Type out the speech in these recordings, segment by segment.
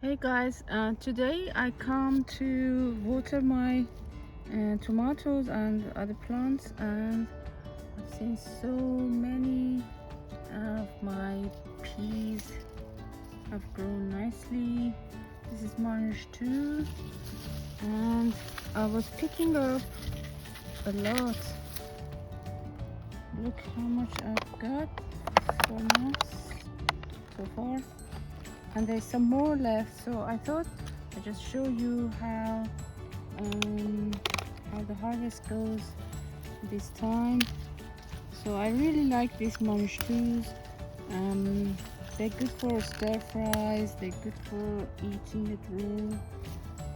Hey guys, today I come to water my tomatoes and other plants, and I've seen so many of my peas have grown nicely. This is March too, and I was picking up a lot. Look how much I've got for months so far, and there's some more left, so I thought I'd just show you how the harvest goes this time. So I really like these mangoes. They're good for stir fries, they're good for eating it raw,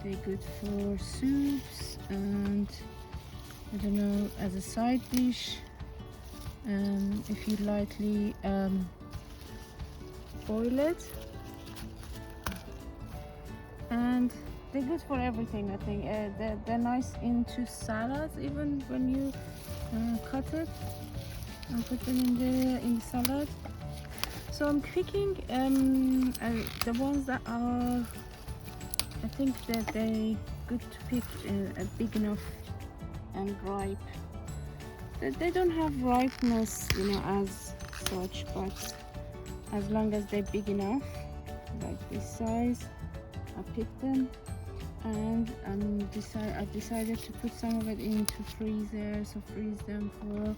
they're good for soups, and I don't know, as a side dish, if you lightly boil it. And they're good for everything, I think. They're nice into salads, even when you cut it and put them in the salad. So I'm picking the ones that are, I think that they're good to pick, big enough and ripe. They don't have ripeness, as such, but as long as they're big enough, like this size, I picked them, and I decided to put some of it into freezer, so freeze them for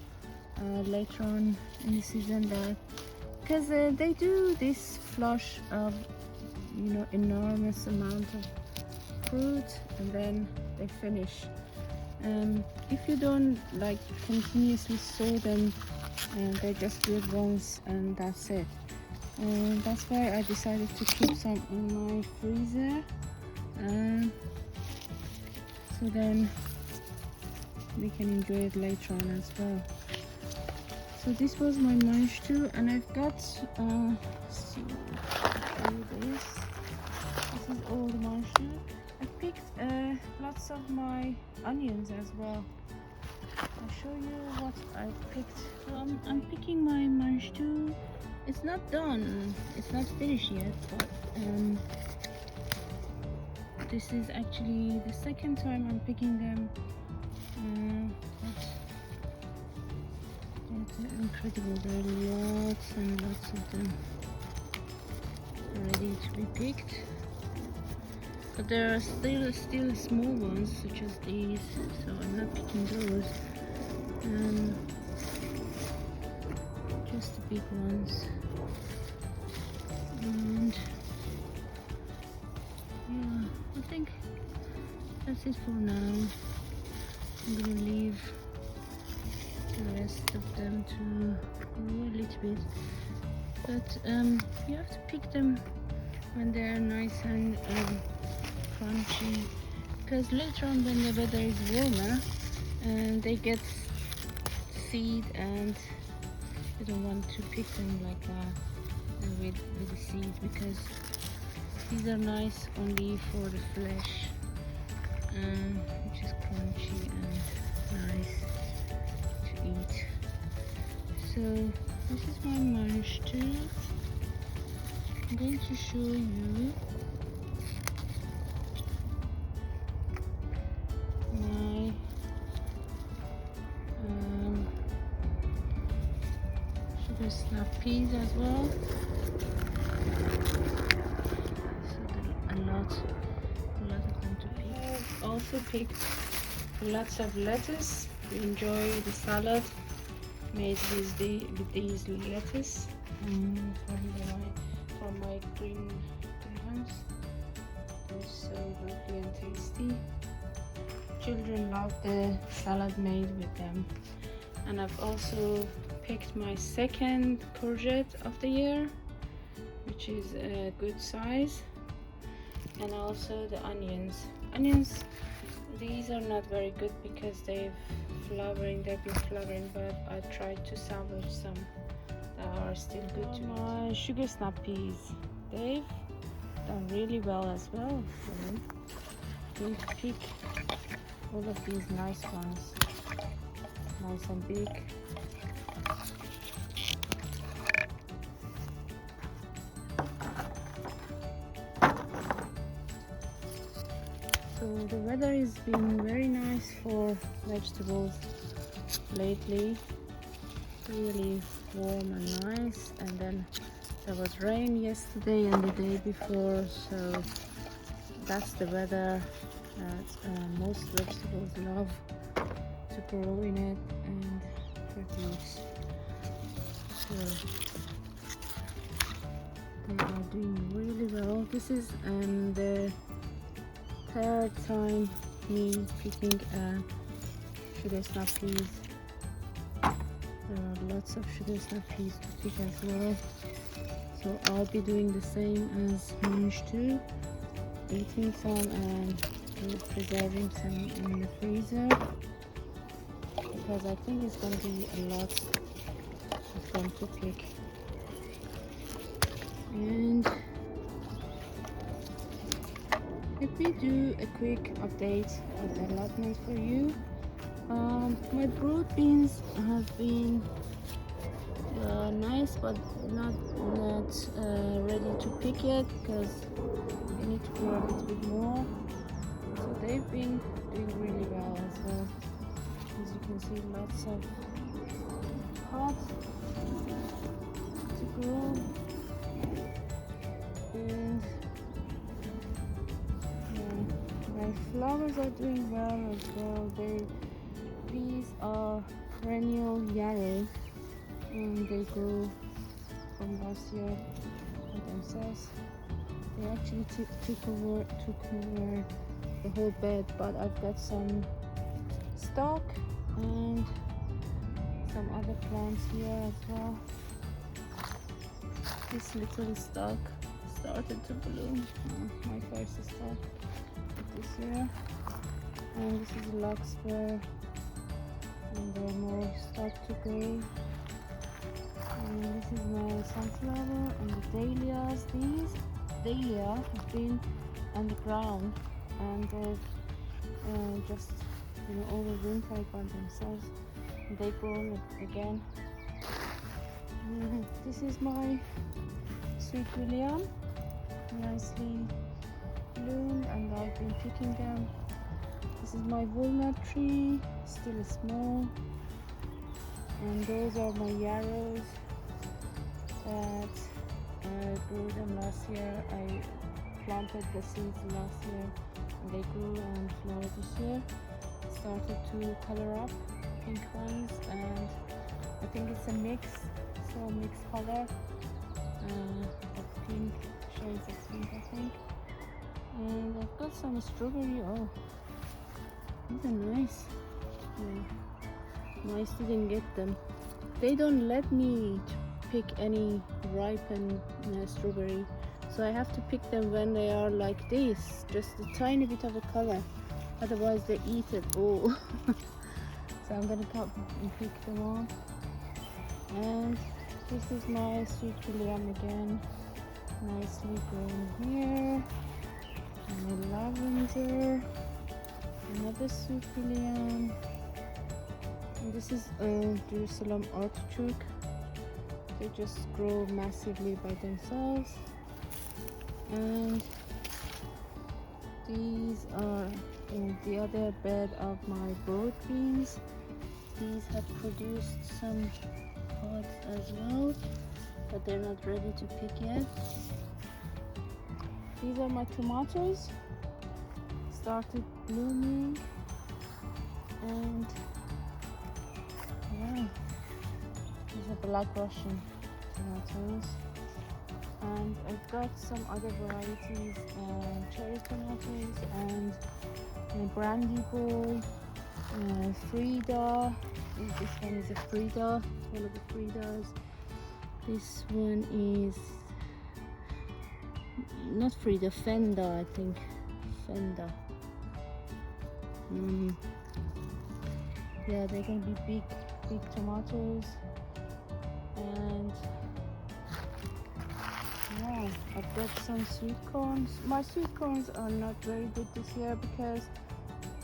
later on in the season, because they do this flush of enormous amount of fruit, and then they finish. If you don't like continuously sow them, they just do it once and that's it. And that's why I decided to keep some in my freezer, so then we can enjoy it later on as well. So this was my munch too, and I've got this is all the munch too. I picked lots of my onions as well. I'll show you what I picked. So I'm picking my munch too. It's not done, it's not finished yet, but this is actually the second time I'm picking them. They're incredible. There are lots and lots of them ready to be picked, but there are still small ones such as these, so I'm not picking those. Just the big ones. And yeah, I think that's it for now. I'm gonna leave the rest of them to grow a little bit, but you have to pick them when they're nice and crunchy, because later on when the weather is warmer and they get seed, and I don't want to pick them like that with the seeds, because these are nice only for the flesh, which is crunchy and nice to eat. So this is my munch too. I'm going to show you my sugar snap peas as well. So there are a lot of them to pick. I've also picked lots of lettuce to enjoy the salad made with these lettuce from my greenhouse. They're so lovely and tasty. Children love the salad made with them. And I've also picked my second courgette of the year, which is a good size, and also the onions. These are not very good because they've been flowering, but I tried to salvage some that are still good to eat. My sugar snap peas, they've done really well as well. So I'm going to pick all of these nice ones, nice and big. So the weather has been very nice for vegetables lately. Really warm and nice, and then there was rain yesterday and the day before, so that's the weather that most vegetables love to grow in it and produce. So they are doing really well. This is the third time me picking sugar snap peas. There are lots of sugar snap peas to pick as well. So I'll be doing the same as Munch too, eating some and preserving some in the freezer, because I think it's going to be a lot of them to pick. And let me do a quick update of the allotment for you. My broad beans have been nice, but not ready to pick yet, because we need to grow a little bit more. So they've been doing really well as well. As you can see, lots of pots to grow, and my flowers are doing well as well. These are perennial yarrow, and they grew from last year by themselves. They actually took over the whole bed, but I've got some stock and some other plants here as well. This little stock started to bloom, my first stock this year, and this is larkspur, and there are more stock to grow. And this is my sunflower and the dahlias. These dahlia have been on the ground, and they've just overwintered by themselves, and they grow again. This is my sweet william, nicely bloomed, and I've been picking them. This is my walnut tree, still small, and those are my yarrows that I grew them last year. I planted the seeds last year, and they grew and flowered this year. Started to color up, pink ones, and I think it's a mixed color of pink, shades of pink, I think. And I've got some strawberry. Oh, these are nice. Yeah. Nice, didn't get them. They don't let me pick any ripened strawberry, so I have to pick them when they are like this, just a tiny bit of a color, otherwise they eat it all. So I'm gonna come and pick them up. And this is my sweet william again, nicely grown here. And my lavender, another sweet william, and this is a Jerusalem artichoke. They just grow massively by themselves. And these are in the other bed of my broad beans. These have produced some pods as well, but they're not ready to pick yet. These are my tomatoes, started blooming, and yeah, these are black Russian tomatoes. And I've got some other varieties, cherry tomatoes and brandy ball, Frida. This one is a Frida, one of the Fridas. This one is not Frida, Fenda, I think. Fenda. Yeah, they're gonna be big tomatoes. And yeah, I've got some sweet corns. My sweet corns are not very good this year because,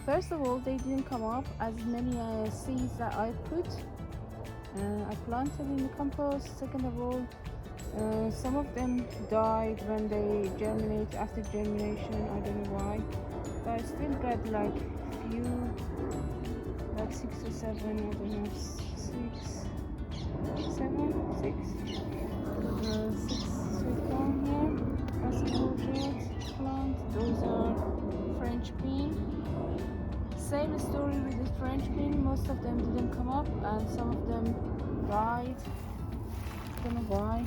first of all, they didn't come up as many seeds that I put. I planted in the compost. Second of all, Some of them died when they germinate, after germination. I don't know why, but I still got like few, like 6 or 7, I don't know, 6, 7, 6, 6 sweet corn here. That's courgette plant. Those are French bean. Same story with the French bean. Most of them didn't come up, and some of them died. I don't know why.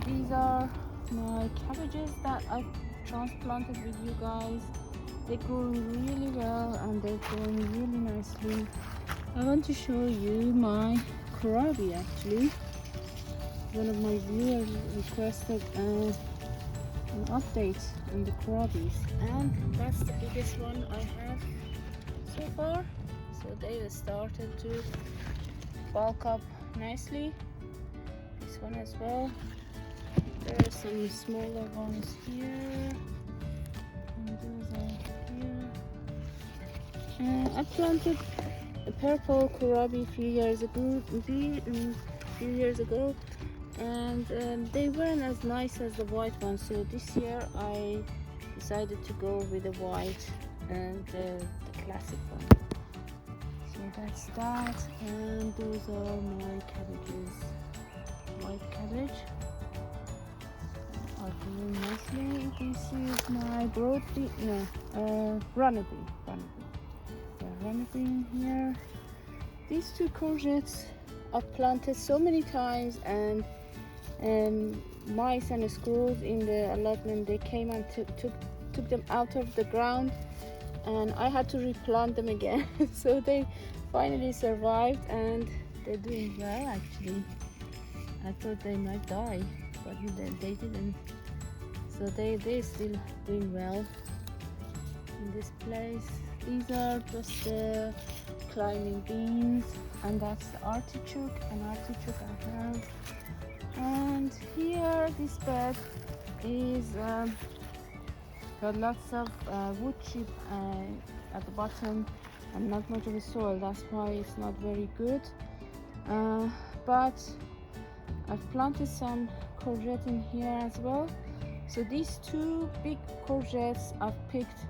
These are my cabbages that I transplanted with you guys. They're growing really well and they're growing really nicely. I want to show you my kohlrabi actually. One of my viewers requested an update on the kohlrabis, and that's the biggest one I have so far. So they have started to bulk up nicely. This one as well. There are some smaller ones here, and those are here. I planted a purple kohlrabi a few years ago, and they weren't as nice as the white ones. So this year I decided to go with the white and the classic one. So that's that, and those are my cabbages. White cabbage. Doing nicely. This is my broad bean, runner bean. Runner bean here. These two courgettes I've planted so many times, and mice and squirrels in the allotment, they came and took them out of the ground, and I had to replant them again. So they finally survived and they're doing well actually. I thought they might die, but they didn't. So they're still doing well in this place. These are just the climbing beans, and that's the artichoke, an artichoke I have. And here this bed is got lots of wood chip at the bottom and not much of a soil. That's why it's not very good. But I've planted some courgette in here as well. So these two big courgettes, I've picked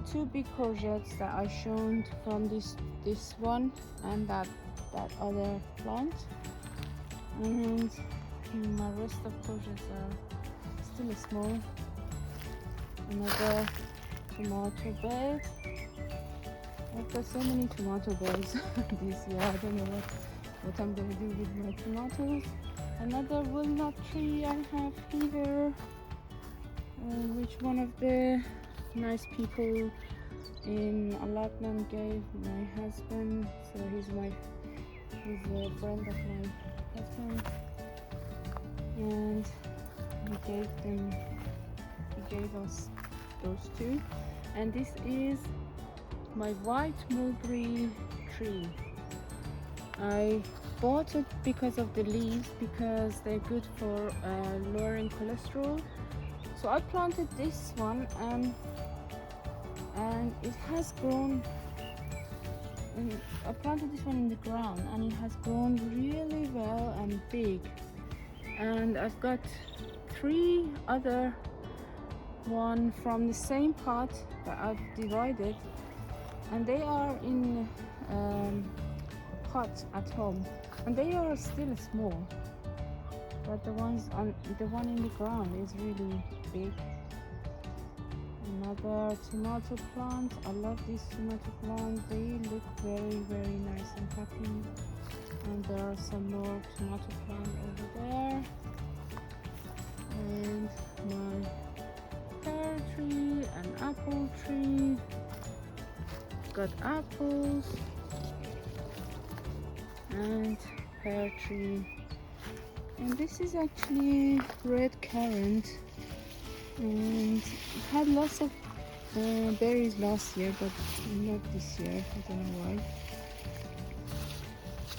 two big courgettes that I shown from this one and that other plant, and my rest of courgettes are still small. Another tomato bed. I've got so many tomato beds this year. I don't know what I'm going to do with my tomatoes. Another walnut tree I have here, which one of the nice people in allotment gave my husband. So he's a friend of my husband, and he gave us those two. And this is my white mulberry tree. I bought it because of the leaves, because they're good for lowering cholesterol. So I planted this one, and it has grown. I planted this one in the ground, and it has grown really well and big. And I've got 3 other one from the same pot that I've divided, and they are in pots at home, and they are still small. But the one in the ground is really big. Another tomato plant. I love these tomato plants. They look very, very nice and happy. And there are some more tomato plants over there. And my pear tree and apple tree. Got apples and pear tree. And this is actually red currant, and it had lots of berries last year, but not this year. I don't know why.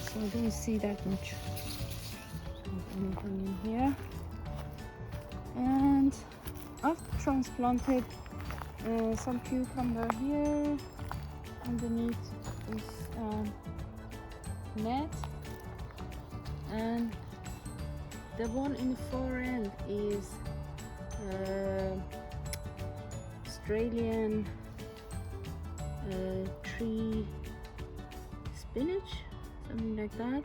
So I don't see that much of anything in here. And I've transplanted some cucumber here underneath this net, and The one in the far end is Australian tree spinach, something like that.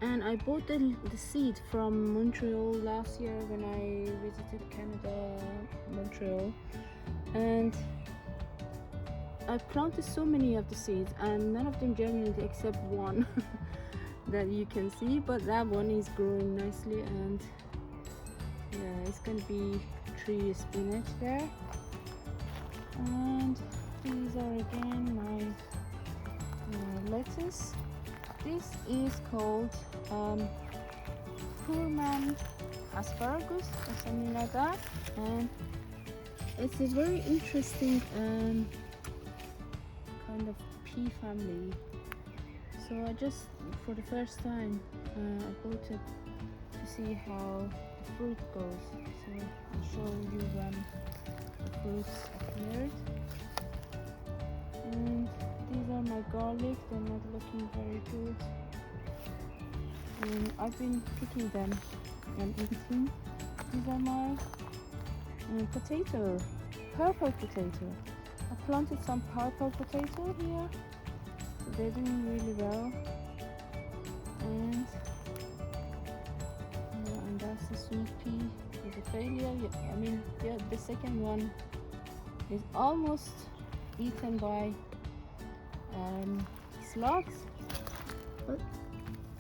And I bought the seed from Montreal last year when I visited Canada, Montreal, and I planted so many of the seeds and none of them germinated except one that you can see, but that one is growing nicely, and yeah, it's gonna be tree spinach there. And these are again my lettuce. This is called poor man asparagus or something like that, and it's a very interesting kind of pea family. So I just, for the first time, I bought it to see how the fruit goes. So I'll show you when the fruits appeared. And these are my garlic. They're not looking very good. And I've been picking them and eating. These are my potato, purple potato. I planted some purple potato here. So they're doing really well. And yeah, and that's the sweet pea with a failure. I mean, yeah, the second one is almost eaten by slugs, but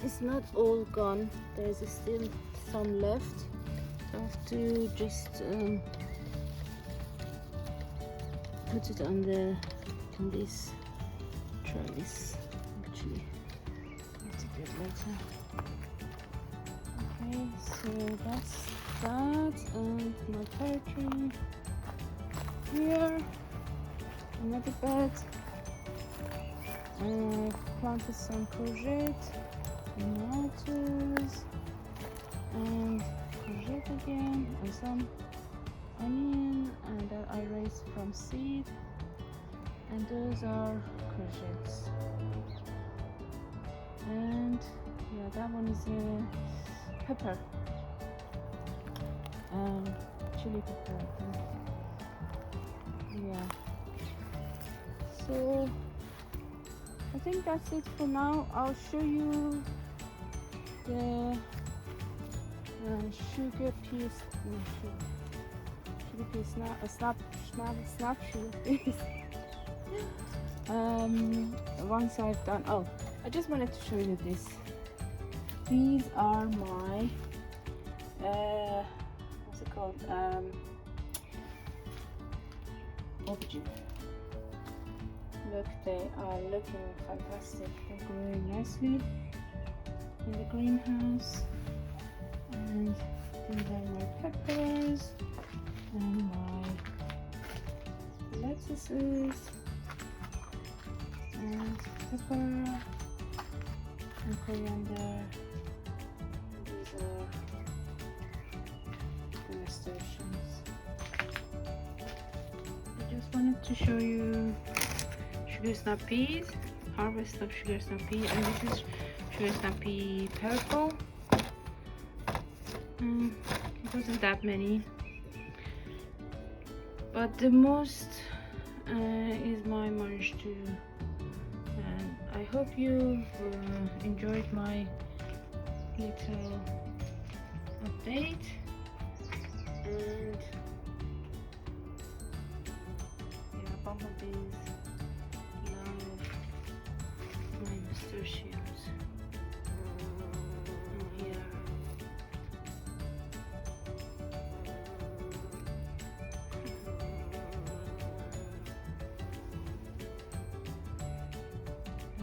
it's not all gone. There's still some left. So I have to just put it on this. Try this actually. That's a bit later. Okay, so that's that, and my pear tree here. Another bed. I've planted some courgette, tomatoes, and courgette again, and some onion, and that I raised from seed. And those are courgettes. And yeah, that one is a pepper, chili pepper, I think. Yeah. So I think that's it for now. I'll show you the sugar peas. Sugar peas, snap sugar peas. Once I've done. Oh, I just wanted to show you this. These are my what's it called? Aubergine. Look, they are looking fantastic. They're growing nicely in the greenhouse. And these are my peppers and my lettuces and pepper and coriander. These are the nasturtiums. I just wanted to show you sugar snap peas, harvest of sugar snap pea, and this is sugar snap pea purple. It wasn't that many, but the most is my mange too. And I hope you enjoyed my little update, and yeah, bumblebees love my nasturtiums in here.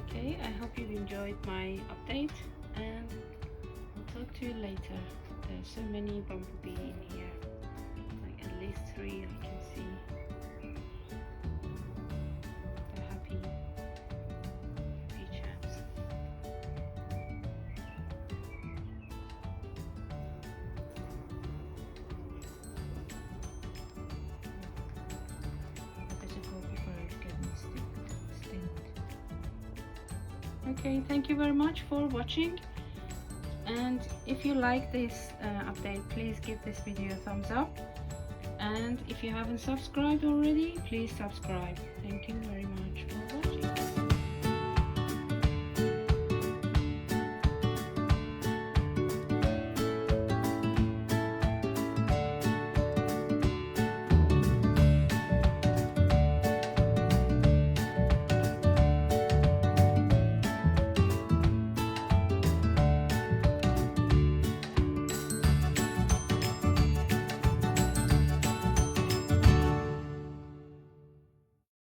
Okay, I hope you've enjoyed my update, and I'll talk to you later. There's so many bumblebee in here, like at least 3 I can see. They're happy pea chaps. I better go before I get stinged. Okay, thank you very much for watching, And if you like this update, please give this video a thumbs up, and if you haven't subscribed already, please subscribe. Thank you very much for watching.